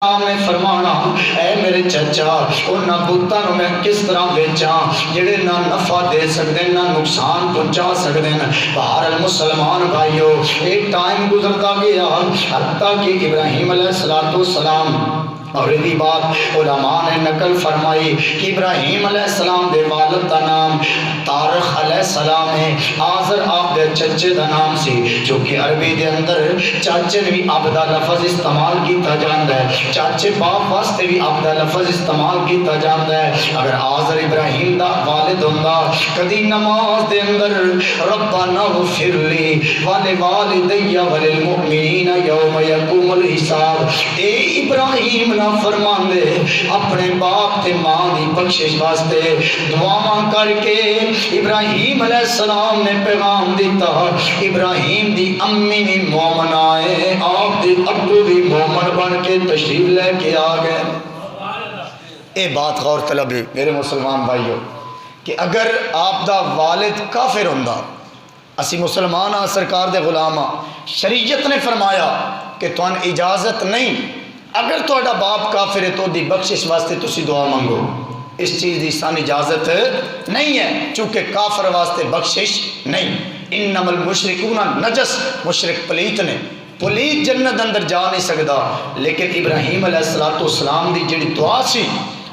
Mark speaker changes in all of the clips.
Speaker 1: آپ نے فرمانا اے میرے چچا انہاں بتاں نوں میں کس طرح بیچاں جڑے نہ نفع دے سکدے نہ نقصان پہنچا سکدے بہر المسلمان بھائیو ایک ٹائم گزرتا گیا حتیٰ کہ ابراہیم علیہ السلام اور یہ بات علماء نے نقل فرمائی کہ ابراہیم علیہ السلام دے والد دا نام طارق علیہ السلام ہے، آزر آپ دے چچے دا نام سی، جو کہ عربی دے اندر چاچے نے بھی اب دا لفظ استعمال کیتا جاندا ہے، چاچے باپ واسطے بھی اب دا لفظ استعمال کیتا جاندا ہے۔ اگر آزر ابراہیم دا والد ہوندا کدی نماز دے اندر ربنا اغفر لی ولوالدی وللمؤمنین یوم یقوم الحساب، اے ابراہیم نہ فرمان دے اپنے باپ تے ماں دی بخشش واسطے دعاواں کر کے ابراہیم علیہ السلام نے پیغام دیتا ابراہیم دی امی بھی مومن آئے، آپ دی ابو بھی مومن بن کے تشریف لے کے آ گئے۔ اے بات غور طلب ہے میرے مسلمان بھائیو کہ اگر آپ دا والد کافر ہوندا، اسی مسلمان ہاں، سرکار دے غلام ہاں، شریعت نے فرمایا کہ تُہاں اجازت نہیں، اگر تہاڈا باپ کافر ہے تو دی بخشش واسطے تسی دعا منگو، اس چیز دی سان اجازت نہیں ہے، چونکہ کافر واسطے بخشش نہیں۔ انما المشرکون نجس، مشرک پلیت نے، پلیت جنت اندر جا نہیں سکدا، لیکن ابراہیم علیہ السلام دی جڑی دعا سی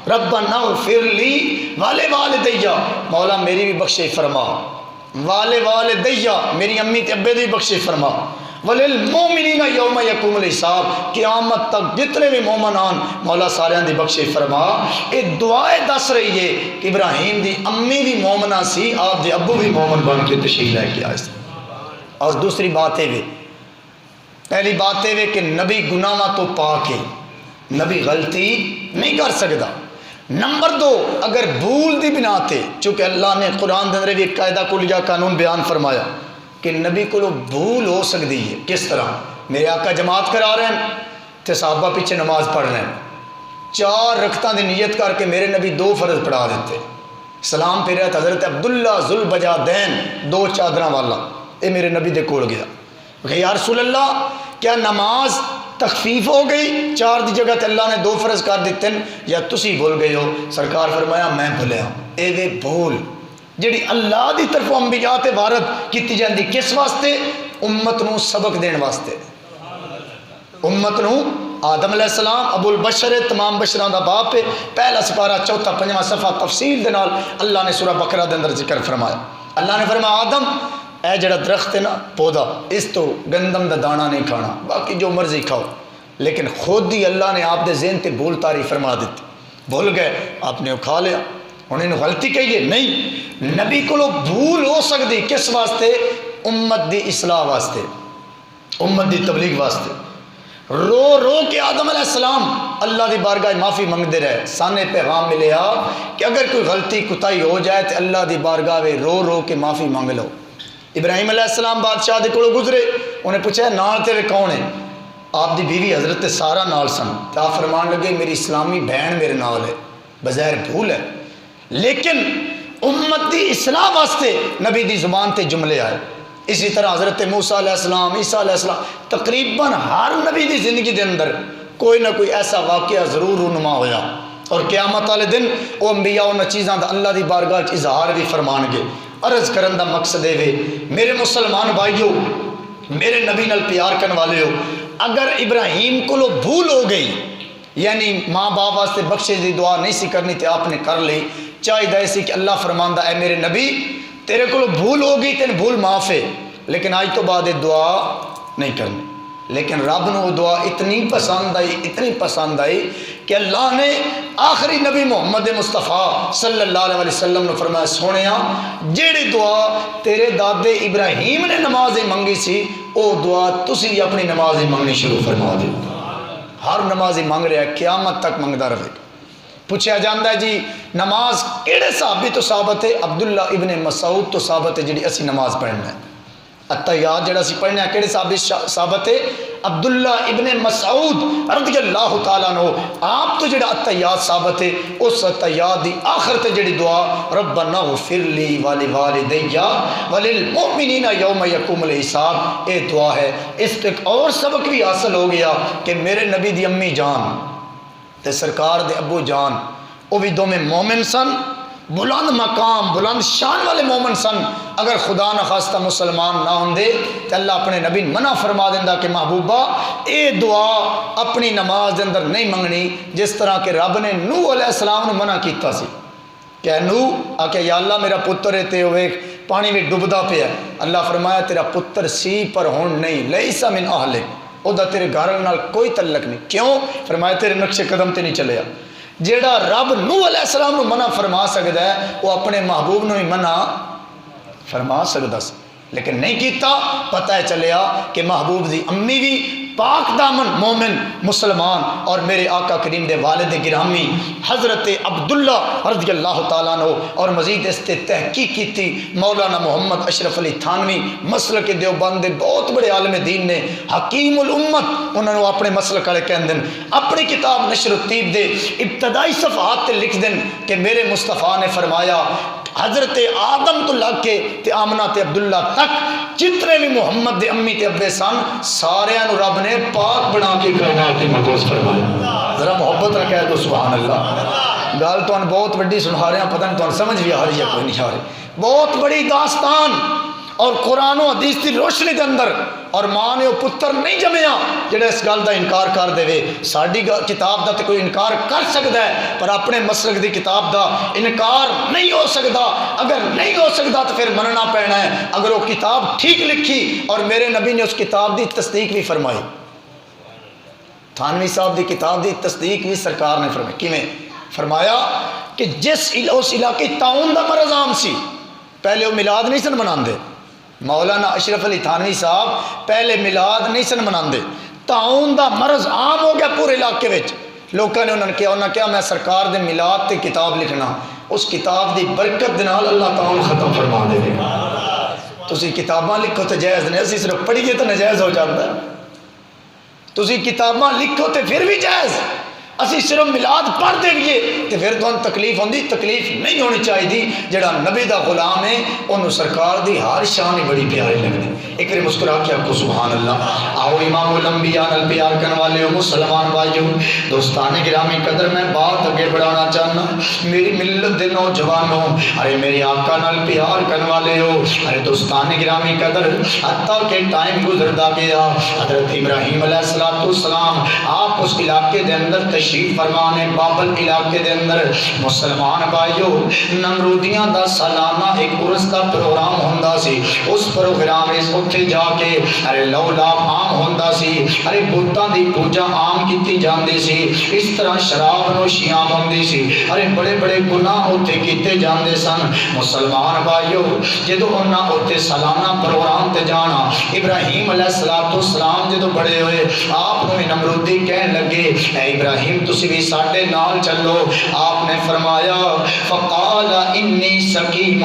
Speaker 1: ربنا اغفر لی ولوالدی، مولا میری بھی بخشش فرما، ولوالدی میری امی تے ابے دی بخشش فرما، وللمؤمنین یوم یقوم الحساب قیامت تک جتنے بھی مومنان مولا سارے دی بخشش فرما۔ یہ دعائیں دس رہی ہے کہ ابراہیم دی امی بھی مومنہ سی، آپ دے ابو بھی مومن بن کے تشریف لے کے آئے۔ اور دوسری بات ہے پہلی بات ہے کہ نبی گناہاں تو پاک ہے، نبی غلطی نہیں کر سکتا۔ نمبر دو، اگر بھول دی بنا تے، چونکہ اللہ نے قرآن دے اندر بھی ایک قاعدہ کلیہ قانون بیان فرمایا کہ نبی کو بھول ہو سکتی ہے۔ کس طرح؟ میرے آقا جماعت کرا رہے ہیں تے صحابہ پیچھے نماز پڑھ رہے ہیں، 4 رکعتاں دی نیت کر کے میرے نبی 2 فرض پڑھا دیتے، سلام پھیرا تو حضرت عبداللہ ذوالبجادین 2 چادراں والا اے میرے نبی دے کول گیا کہ یا رسول اللہ کیا نماز تخفیف ہو گئی، 4 دی جگہ تے اللہ نے 2 فرض کر دیتے ہیں یا تسی بھول گئے ہو؟ سرکار فرمایا میں بھولیا ہوں۔ اے وے بھول جڑی اللہ دی طرف انبیاء تے وارد کیتی جاندی کس واسطے؟ امت نو سبق دین واسطے، امت نو آدم علیہ السلام ابو البشر تمام بشراں دا باپ ہے، پہلا سپارہ 4 5واں صفحہ تفصیل دے نال اللہ نے سورہ بقرہ دے اندر ذکر فرمایا۔ اللہ نے فرمایا آدم اے جڑا درخت ہے نا پودا، اس تو گندم دا دانہ نہیں کھانا، باقی جو مرضی کھاؤ، لیکن خود ہی اللہ نے آپ دے ذہن تے بھول تاری فرما دیتی، بھول گئے آپ نے کھا لیا، انہیں غلطی کہیے نہیں، نبی کو بھول ہو سکتی کس واسطے؟ امت دی اصلاح واسطے، امت دی تبلیغ واسطے، رو رو کے آدم علیہ السلام اللہ دی بارگاہ معافی منگتے رہے، سانے پیغام ملیا کہ اگر کوئی غلطی کوتاہی ہو جائے تو اللہ دی بارگاہ میں رو رو کے معافی مانگ لو۔ ابراہیم علیہ السلام بادشاہ دے کولوں گزرے، انہیں پوچھا نال تیرے کون ہے؟ آپ دی بیوی حضرت سارہ نال سن، تو آپ فرمان لگے میری اسلامی بہن میرے نال ہے، بظاہر بھول ہے، لیکن امت دی اصلاح واسطے نبی دی زبان تے جملے آئے۔ اسی طرح حضرت موسیٰ علیہ السلام، عیسیٰ علیہ السلام، تقریباً ہر نبی دی زندگی دے اندر کوئی نہ کوئی ایسا واقعہ ضرور رونما ہویا، اور قیامت والے دن وہ انبیاء ان چیزاں دا اللہ دی بارگاہ اظہار بھی فرمان گے۔ عرض کرن دا مقصد ہے میرے مسلمان بھائیو، میرے نبی نال پیار کرنے والے ہو، اگر ابراہیم کو بھول ہو گئی، یعنی ماں باپ واسطے بخشش دی دعا نہیں سی کرنی تے آپ نے کر لی، چاہیے سی کہ اللہ فرماندہ اے میرے نبی تیرے کو بھول ہو گئی، تین بھول معاف ہے، لیکن آج تو بعد دعا نہیں کرنی۔ لیکن رب نے وہ دعا اتنی پسند آئی کہ اللہ نے آخری نبی محمد مصطفیٰ صلی اللہ علیہ وسلم نے فرمایا سونیا جیڑی دعا تیرے دادے ابراہیم نے نماز منگی سی، وہ دعا تسی بھی اپنی نماز منگنی شروع فرما دے۔ ہر نماز منگ رہا ہے، قیامت تک منگتا رہے گا۔ پوچھا جاندہ ہے جی نماز کیڑے صحابی تو ثابت ہے؟ عبداللہ ابن مسعود تو ثابت ہے جڑی اسی نماز پڑھنا ہے۔ التحیات جڑا سی پڑھنا ہے کیڑے صحابی ثابت ہے؟ عبداللہ ابن مسعود رضی اللہ تعالیٰ عنہ، آپ تو جڑا التحیات ثابت ہے، اس التحیات دی آخر تے جڑی دعا ربنا اغفر لی ولوالدی وللمؤمنین یوم یقوم الحساب، اے دعا ہے۔ اس ایک اور سبق بھی حاصل ہو گیا کہ میرے نبی دی امی جان تے سرکار دے ابو جان وہ بھی دونوں مومن سن، بلند مقام بلند شان والے مومن سن۔ اگر خدا نخواستہ مسلمان نہ ہوندے تو اللہ اپنے نبی منع فرما دیندہ کہ محبوبہ اے دعا اپنی نماز دے اندر نہیں منگنی، جس طرح کہ رب نے نوح علیہ السلام نے منع کیتا سی کہ نوح آ کے یا اللہ میرا پتر ہے تے ہوئے پانی میں ڈبدا پیا، اللہ فرمایا تیرا پتر سی پر ہون نہیں، لیسا من اہلک، او دا تیرے گھر نال کوئی تعلق نہیں۔ کیوں؟ فرمایا تیرے نقش قدم تے نہیں چلیا۔ جیڑا رب نوح علیہ السلام نو منع فرما سکتا ہے وہ اپنے محبوب نو ہی منع فرما سکتا سی، لیکن نہیں کیتا۔ پتہ چلیا کہ محبوب دی امی بھی پاک دامن مومن مسلمان، اور میرے آقا کریم دے والد گرامی حضرت عبداللہ رضی اللہ تعالیٰ عنہ، اور مزید اس تے تحقیق کی تھی مولانا محمد اشرف علی تھانوی مسلک دیوبند دے بہت بڑے عالم دین نے، حکیم الامت، انہوں نے اپنے مسلک والے کہن دن اپنی کتاب نشر الطیب دے ابتدائی صفحات تے لکھ دن کہ میرے مصطفیٰ نے فرمایا حضرت آدم تو لگ کے تے آمنہ تے عبداللہ تک جتنے بھی محمد دے امی تے ابے سن سارے انو رب نے پاک بنا کے کائنات میں محفوظ فرمایا۔ ذرا محبت رکھا ہے تو سبحان اللہ۔ گال تو ان بہت بڑی سنا رہے ہیں، پتہ نہیں تو ان سمجھ بھی آ رہی ہے کوئی نہیں آ رہی، بہت بڑی داستان، اور قرآن و حدیث کی روشنی دے اندر، اور ماں نے وہ پتر نہیں جمیا جڑا اس گل دا انکار کر دے وے۔ ساڈی کتاب دا تے کوئی انکار کر سکتا ہے پر اپنے مسلک دی کتاب دا انکار نہیں ہو سکتا۔ اگر نہیں ہو سکتا تو پھر مننا پینا ہے۔ اگر وہ کتاب ٹھیک لکھی، اور میرے نبی نے اس کتاب دی تصدیق بھی فرمائی، تھانوی صاحب دی کتاب دی تصدیق بھی سرکار نے فرمائی۔ کیویں؟ فرمایا کہ جس اس علاقے طاعون دا مرض عام سی، پہلے وہ میلاد نہیں سن مناندے، مولانا اشرف علی تھانوی صاحب پہلے میلاد نہیں سن مناندے، طاعون دا مرض عام ہو گیا پورے علاقے وچ۔ لوگوں نے انہوں نے کہا میں سرکار دے میلاد تے کتاب لکھنا، اس کتاب دی برکت دے نال اللہ تعالی ختم فرما دے گا۔ تسی کتاباں لکھو تے جائز نہیں، اسی صرف پڑھیے تو ناجائز ہو جاتا ہے۔ تسی کتاباں لکھو تے پھر بھی جائز، اسی صرف میلاد پڑھ دے گئے تو پھر تو تکلیف ہوندی، تکلیف نہیں ہونی چاہیے۔ جڑا نبی دا غلام ہے انہوں سرکار دی ہر شان بڑی پیاری لگتی۔ ایک بار مسکرا کے آپ کو سبحان اللہ۔ آؤ امام الانبیاء نال پیار کرنے والے ہو مسلمان بھائیو، دوستان گرامی قدر میں بات آگے بڑھانا چاہنا، میری ملت دے نوجوانوں، ارے میرے آقا نال پیار کرنے والے ہو، ارے دوستان گرامی قدر حتیٰ کہ ٹائم گزرتا گیا، حضرت ابراہیم علیہ السلام آپ اس علاقے دے اندر تشریف فرمانے، بابل علاقے دے اندر مسلمان بھائیو نمرودیاں دا سالانہ ایک عرس دا پروگرام ہوندا سی۔ اس پروگرام اس اتھے جا کے ارے لولاب عام ہوندا سی، ارے بتاں دی پوجا عام کیتی جاندی سی، اس طرح شراب نوشی عام ہوندی سی، ارے بڑے بڑے گناہ اتھے کیتے جاندے سن۔ مسلمان بھائیو جدو انہاں اتھے سالانہ پروگرام تے جانا، ابراہیم علیہ السلام جدو بڑے ہوئے آپ نے نمرودی کہن لگے اے ابراہیم تسی بھی ساڈے نال چلو۔ آپ نے فرمایا فقال انی سقیم،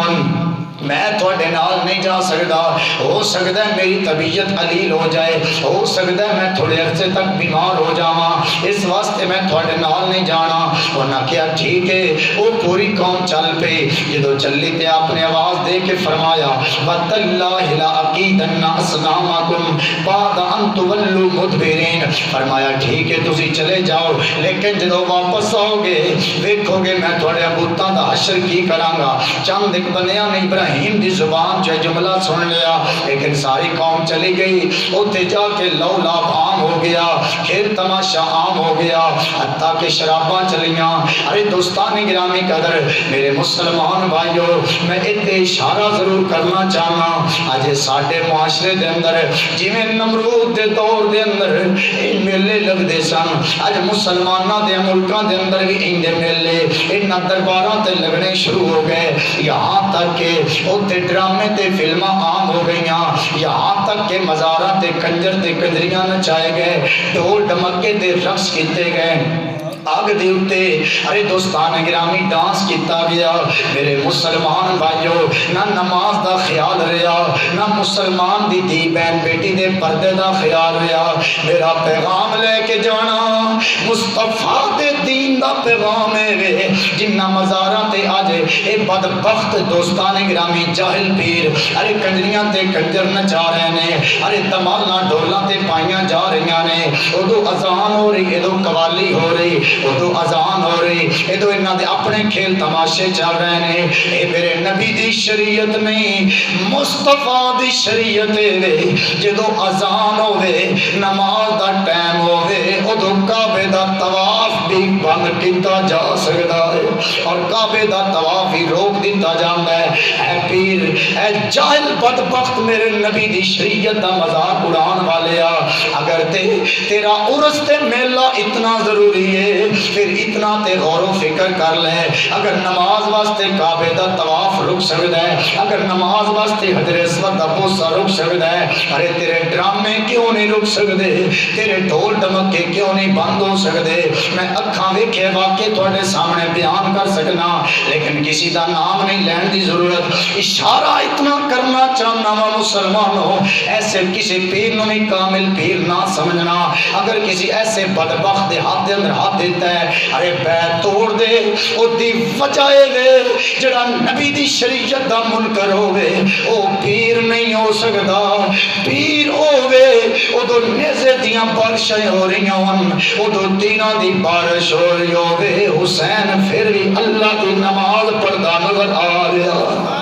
Speaker 1: میں تھوڑے نال نہیں جا سکتا، ہو سکتا ہے میری طبیعت علیل ہو جائے، ہو سکتا ہے میں تھوڑے عرصے تک بیمار ہو جاواں، اس واسطے میں تھوڑے نال نہیں جانا۔ انہاں کہا ٹھیک ہے، وہ پوری قوم چل پئی۔ جدو چلی تے آپ نے آواز دے کے فرمایا وَتَاللَّهِ لَأَكِيدَنَّ أَصْنَامَكُمْ بَعْدَ أَن تُوَلُّوا مُدْبِرِينَ۔ فرمایا ٹھیک ہے تسی چلے جاؤ، لیکن جدو واپس آؤ گے دیکھو گے میں تھوڑے بتاں دا حشر کی کراں گا۔ چند ایک بندیاں نے ابراہیم دی زبان جو جملہ سن لیا، لیکن ساری قوم چلی گئی۔ اتھے جا کے لولاب عام ہو گیا، کھیل تماشا عام ہو گیا، حتیٰ کہ شراباں چلیاں۔ ارے دوستان گرامی قدر میرے مسلمان بھائیو، میں اتنے اشارہ ضرور کرنا چاہنا، آج ساڈے معاشرے دے اندر جویں نمرود دے دور دے اندر ان میلے لگدے سن، اج مسلماناں دے ملکاں دے اندر بھی ان دے میلے انہاں درباراں تے لگنے شروع ہو گئے، یہاں تک کہ اوتے ڈرامے تے فلماں عام ہو گئیاں، یہاں تک کہ مزاراں تے کنجر تے کنجریاں نچائے گئے، ڈھول ڈمکے تے رقص کیتے گئے، آگ دے اتے ارے دوستان گرامی ڈانس کیتا گیا۔ میرے مسلمان بھائیو نہ نماز دا خیال رہا، نہ مسلمان دی دی بہن بیٹی دے پردے دا خیال رہا۔ میرا پیغام لے کے جانا مصطفیٰ دے دین دا پیغام ہے، جنہ مزاراں تے آج اے بدبخت دوستان گرامی جاہل پیر ارے کنجریاں تے کنجر نچا رہے نے، ارے دمالاں ڈولاں تے پائیاں جا رہیاں نے، ادو اذان ہو رہی ادو قوالی ہو رہی، ادو اذان ہو رہی، ادو انہاں دے اپنے کھیل تماشے چل رہے ہیں. اے میرے نبی دی شریعت نہیں، مصطفیٰ دی شریعت ہے. جدو اذان ہوے، نماز دا ٹائم ہوے، ادو کعبے دا طواف بھی بند کیتا جا سکتا ہے اور کعبے دا طواف بھی روک دیتا جاندا ہے. اے پیر، اے جاہل بدبخت، میرے نبی دی شریعت دا مذاق اڑان والے آ، اگر تیرا عرس تے میلہ اتنا ضروری ہے پھر اتنا تے غور و فکر کر لے. اگر نماز واسطے کعبے دا طواف رک سکتا ہے، اگر نماز واسطے حجر اسود دا بوسہ رک سکتا ہے، ارے تیرے ڈرامے کیوں نہیں رک سکتے؟ تیرے ڈھول ڈمکے کیوں نہیں بند ہو سکتے؟ میں اکھاں ویکھے واقعے تواڈے سامنے بیان کر سکنا، لیکن کسی دا نام نہیں لین دی ضرورت. اشارہ اتنا کرنا چاہنا وا مسلمانوں، ایسے کسی پیر نو نہیں کامل پیر نہ سمجھنا. اگر کسی ایسے بدبخت دے ہاتھ دے اندر ہاتھ دیتا ہے، ارے بیعت توڑ دے. او دی وجہ اے جڑا نبی دی شریعت دا منکر ہوے او پیر نہیں ہو سکدا. پیر ہوے ادو نیزے دیاں بارشیں ہو رہی ہون، ادو تیراں دی بارش ہو رہی ہوے، حسین پھر بھی اللہ کی نماز پڑھدا نظر آ رہا.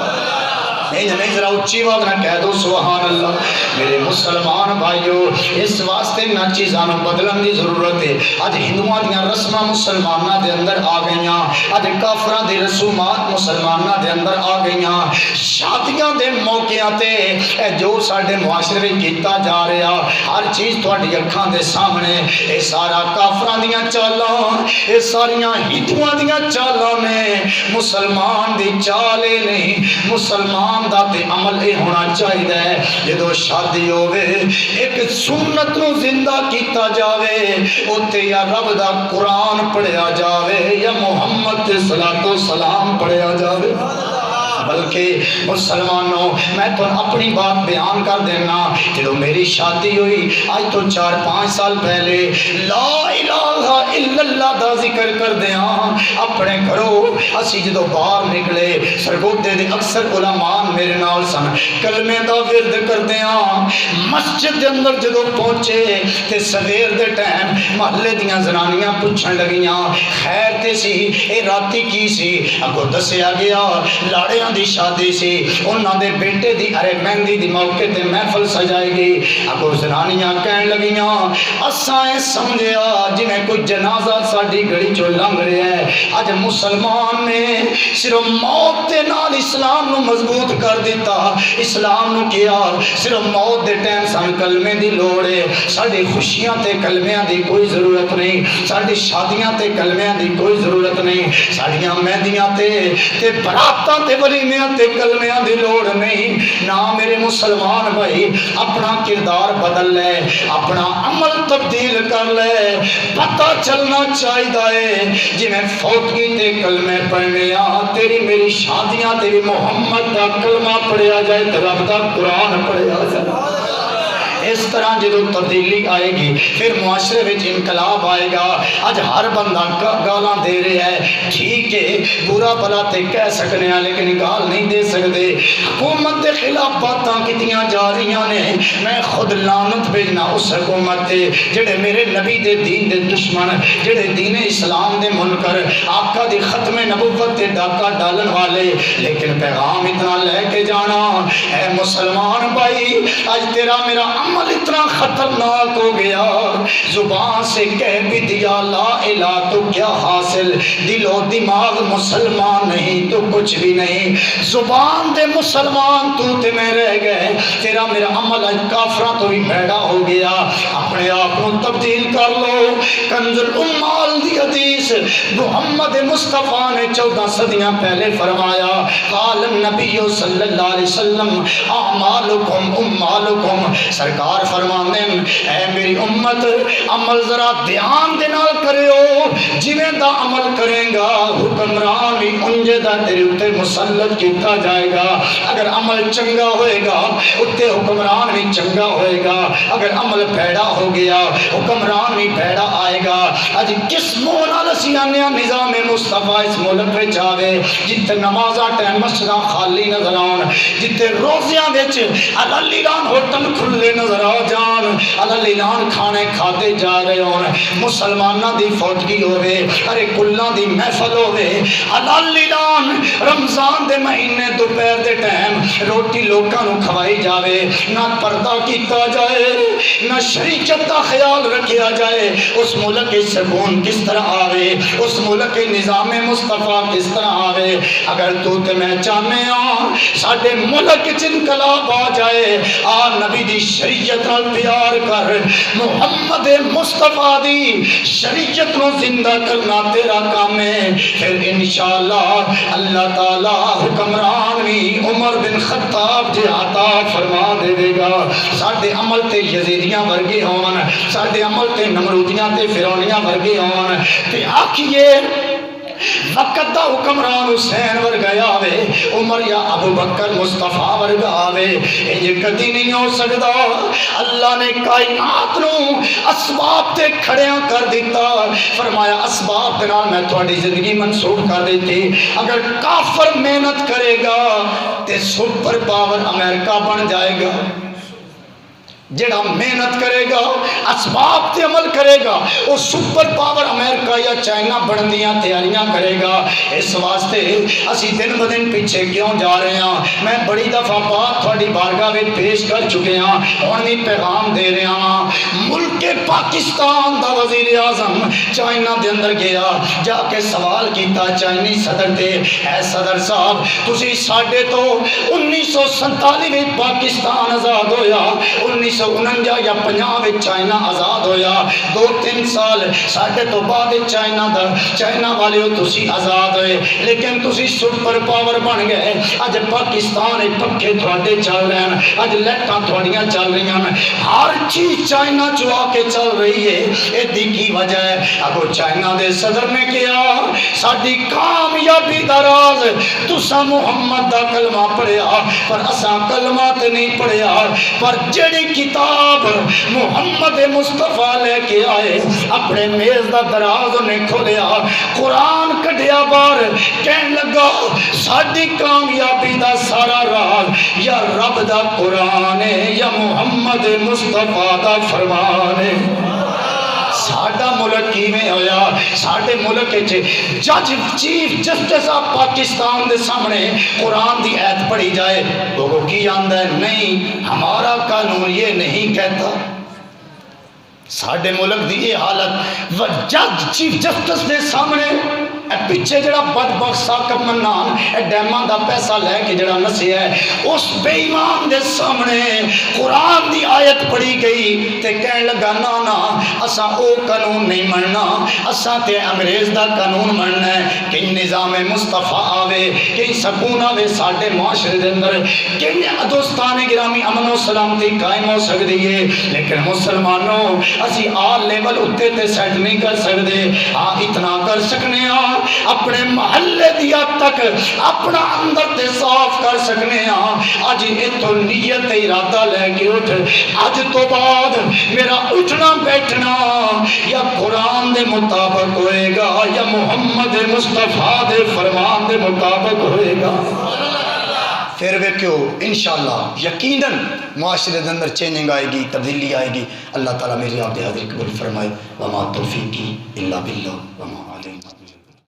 Speaker 1: نہیں ذرا اچھی بات نہ کہہ دو سبحان اللہ. میرے مسلمان بھائیو، اس واسطے نہ چیزاں بدلن دی ضرورت ہے. اج ہندوؤں دیاں رسماں مسلماناں دے اندر آ گئیاں، اج کافراں دی رسومات مسلماناں دے اندر آ گئیاں. شادیاں دے موقعاں تے اے جو ساڈے معاشرے وچ کیتا جا رہا، ہر چیز تہاڈی اکھاں دے سامنے، اے سارا کافراں دیاں چالاں، اے ساریاں ہندوؤں دیاں چالاں نے. مسلمان دی چال اے نہیں، مسلمان دا تے عمل اے ہونا چاہیے جدو شادی ہوے ایک سنت نو زندہ کیتا جاوے، اوتے یا رب دا قرآن پڑھیا جاوے یا محمد تے صلاۃ و سلام پڑھیا جاوے. بلکہ مسلمانوں میں تو اپنی بات بیان کر دینا. جدو میری شادی ہوئی آج تو 4-5 سال پہلے، لا الہ الا اللہ دا ذکر کر دیاں اپنے گھروں. اسی جدو باہر نکلے سرگودے دے اکثر علماء میرے نال سن، کلمے دا ورد کر دیاں. مسجد دے اندر جدو پہنچے تے سویر دے ٹائم محلے دیاں زنانیاں پوچھن لگیاں خیر تے سی، اے راتی کی سی؟ اگو دسیا گیا لاڑیاں دی شادی سی، انہاں دے بیٹے دی ارے مہندی دی موقع تے محفل سجائے گی. اگو زنانیاں کہن لگیاں اساں اے سمجھیا جویں کوئی جنازہ ساڈی گلی چوں لنگ رہا ہے. اج مسلمان نے صرف موت دے نال اسلام نو مضبوط کر دیتا. اسلام نو کیا صرف موت دے ٹائم سان کلمے دی لوڑ ہے، ساڈی خوشیاں تے کلمیاں دی کوئی ضرورت نہیں، ساڈی شادیاں تے کلمیاں دی کوئی ضرورت نہیں، ساڈیاں مہندیاں تے براتاں تے ولیمیاں تے کلمیاں دی لوڑ نہیں. نہ میرے مسلمان بھائی، اپنا کردار بدل لے، اپنا عمل تبدیل کر لے. پتہ چلنا چاہیے جی میں فوتگی تے کلمے پڑھنے تیری میری شادیاں تے بھی محمد دا کلمہ پڑھیا جائے، رب دا قرآن پڑھیا جائے. اس طرح جدو تبدیلی آئے گی پھر معاشرے وچ انقلاب آئے گا. اج ہر بندہ گالاں دے رہا ہے، ٹھیک ہے برا بلا تے کہہ سکنے ہیں لیکن گال نہیں دے سکتے. حکومت کے خلاف باتاں کیتیاں جا رہی نے. میں خود لعنت بھیجنا اس حکومت تے جڑے میرے نبی دے دین دے دشمن، جڑے دین اسلام دے منکر، آقا دی ختم نبوت تے ڈاکہ ڈالن والے. لیکن پیغام اتنا لے کے جانا، اے مسلمان بھائی آج تیرا میرا عمل اتنا خطرناک ہو گیا، زبان سے کہہ بھی دیا لا الہ تو کیا حاصل، دل و دماغ مسلمان نہیں تو کچھ بھی نہیں. زبان دے مسلمان تو تے میں رہ گئے، تیرا میرا عمل اج کافراں تو بھی بھیڑا ہو گیا. اپنے آپ کو تبدیل کر لو. کنز الامال دی حدیث محمد مصطفیٰ نے 14 صدیاں پہلے فرمایا، قال النبی صلی اللہ علیہ وسلم اعمالکم امالکم. سرکار فرماندے اے میری امت عمل ذرا دھیان دے نال کریو، جویں دا عمل کرے گا حکمران بھی انجے دا تیرے اوتے مسلط کیتا جائے گا. اگر عمل چنگا ہوئے گا اوتے حکمران بھی چنگا ہوئے گا، اگر عمل بھیڑا ہو گیا حکمران بھی بھیڑا آئے گا. اج کس منہ نال اسی آنے نظام مصطفیٰ اس ملک وچ آوے جتے نمازاں ٹائم مسجداں خالی نظر آن، جتے روزیاں وچ اعلان ہوٹل کھلے نظر آ جان، اعلان کھانے کھاتے جا رہے ہون. مسلماناں دی فوتگی ہوے، ارے کلاں دی محفل ہوے، حلال اعلان رمضان دے مہینے دوپہر دے ٹائم روٹی لوکاں نو کھوائی جاوے، نہ پردہ کیتا جائے، نہ شریعت دا خیال رکھیا جائے، اس ملک کی سکون کس طرح آوے، اس ملک کے نظام مصطفیٰ کس طرح آوے؟ اگر تو تے میں چاہنے ہاں ساڈے ملک وچ انقلاب آ جائے، آ نبی دی شریعت نال پیار کر، محمد مصطفیٰ دی شریعت نو زندہ کرنا تیرا کام ہے، پھر انشاءاللہ اللہ تعالی حکمران بھی عمر بن خطاب جی عطا فرما دے گا۔ ساڈے عمل تے یزیدیاں ورگے ہون، ساڈے عمل تے نمرودیاں تے فرعونیاں ورگے ہون، تے آکھیے وقت دا حکمران حسین ورگا آوے، عمر یا ابو بکر مصطفیٰ ورگا آوے، یہ کدی نہیں ہو سکتا۔ اللہ نے کائنات نو اسباب تے کھڑیاں کر دیتا، فرمایا اسباب دے نال میں تہاڈی زندگی منسوخ کر دیتی، اگر کافر محنت کرے گا تے سپر پاور امریکہ بن جائے گا، جڑا محنت کرے گا اسباب تے عمل کرے گا وہ سپر پاور امریکہ یا چائنا بڑھن دیاں تیاریاں کرے گا۔ اس واسطے اسی دن بدن پیچھے کیوں جا رہے ہیں؟ میں بڑی دفعہ بات تھوڑی بارگاہ میں پیش کر چکے ہیں، ہن بھی پیغام دے رہے ہیں۔ ملک پاکستان دا وزیر اعظم چائنا دے اندر گیا، جا کے سوال کیتا چائنی صدر تے، اے صدر صاحب تسی ساڈے تو 1947 میں پاکستان آزاد ہویا، 1949 یا 50 چائنا آزاد ہویا، 2-3 سال ساڈے تو بعد چائنا والے تسی آزاد ہوئے، لیکن تسی سپر پاور بن گئے۔ اج پاکستان پکے تھوڑے چل رہے ہیں، اج لائٹاں تھوڑیاں چل رہی ہیں، ہر چیز چائنا چو آ کے چل رہی ہے۔ ایدی کی وجہ ہے؟ اگو چائنا دے صدر نے کیا ساڈی کامیابی دا راز تساں محمد دا کلمہ پڑھیا پر اساں کلمہ تے نہیں پڑھیا، پر جڑی کتاب محمد مصطفیٰ لے کے آئے اپنے میز دا دراز انہیں کھولیا، قرآن کڈیا بار، کہن لگا ساڈی کامیابی دا سارا راز یا رب دا قرآن ہے یا محمد مصطفیٰ دا فرمان ہے۔ ساڈا ملک کیویں ہویا؟ ساڈے ملک جج چیف جسٹس آف پاکستان دے سامنے قرآن دی ایت پڑھی جائے، لوگوں کی آندہ ہے نہیں ہمارا قانون یہ نہیں کہتا۔ ساڈے ملک دی یہ حالت، جج چیف جسٹس دے سامنے پیچھے جڑا بدبخت ثاقب منان ڈیماں دا پیسہ لے کے جڑا نسیا ہے، اس بے ایمان دے سامنے قرآن دی آیت پڑھی گئی تے کہنے لگا نا نا اساں او قانون نہیں مننا، اساں تے انگریز دا قانون مننا ہے۔ کہ نظام مصطفیٰ آوے، کہ سکون آوے ساڈے معاشرے دے اندر، کہ دوستان گرامی امن و سلامتی قائم ہو سکتی ہے، لیکن مسلمانوں اسی آل لیول اتے تے سیٹ نہیں کر سکتے۔ ہاں اتنا کر سکنے ہاں اپنے محلے دیا تک اپنا اندر تے صاف کر سکنے ہاں۔ آج اتو نیت ارادہ لے کے اٹھ، آج تو بعد میرا اٹھنا بیٹھنا یا قرآن دے مطابق ہوئے گا یا محمد مصطفیٰ دے فرمان دے مطابق ہوئے گا۔ پھر ویکھو انشاءاللہ یقیناً معاشرے دے اندر چینجنگ آئے گی، تبدیلی آئے گی۔ اللہ تعالیٰ میری آپ دے حاضر قبول فرمائے۔ وما توفیقی الا باللہ وما علینا۔